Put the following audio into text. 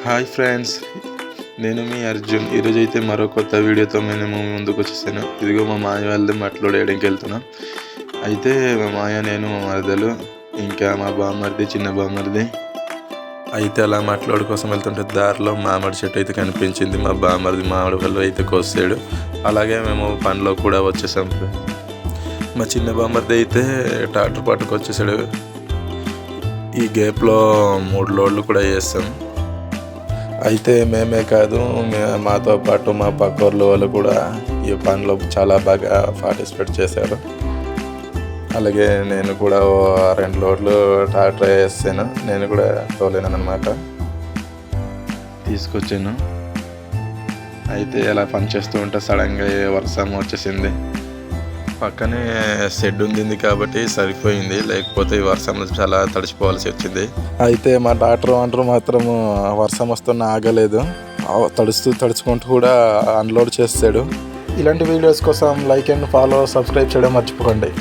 Hi friends, నేను మీ అర్జున్. ఈరోజు అయితే మరో కొత్త వీడియోతో మేము ముందుకు వచ్చేసాను. ఇదిగో మా మాయ వాళ్ళది మట్లో వేయడానికి వెళ్తున్నాం. అయితే మా మాయ, నేను, మా మరదలు, ఇంకా మా బామ్మర్ది, చిన్న బామ్మర్ది అయితే అలా మట్లోడి కోసం వెళ్తుంటే దారిలో మామిడి చెట్టు అయితే కనిపించింది. మా బామ్మర్ది మామిడి పళ్ళు అయితే కోసాడు. అలాగే మేము పనిలో కూడా వచ్చేసాం. మా చిన్న బామ్మర్ది అయితే ట్రాక్టర్ పట్టుకొచ్చేసాడు. ఈ గ్యాప్లో 3 లోడ్లు కూడా చేస్తాం. అయితే మేమే కాదు, మాతో పాటు మా పక్క వాళ్ళు కూడా ఈ పనిలో చాలా బాగా పార్టిసిపేట్ చేశారు. అలాగే నేను కూడా 2 లోడ్లు ట్రాక్టర్ వేసాను. నేను కూడా తోలేను అనమాట, తీసుకొచ్చాను. అయితే అలా పని చేస్తూ ఉంటే సడన్గా వర్షం వచ్చేసింది. పక్కనే షెడ్ ఉంది కాబట్టి సరిపోయింది, లేకపోతే ఈ వర్షంలో చాలా తడిచిపోవాల్సి వచ్చింది. అయితే మా ట్రాక్టర్ మాత్రం వర్షం వస్తున్నా ఆగలేదు. తడుచుకుంటూ కూడా అన్లోడ్ చేస్తాడు. ఇలాంటి వీడియోస్ కోసం లైక్ అండ్ ఫాలో, సబ్స్క్రైబ్ చేయడం మర్చిపోకండి.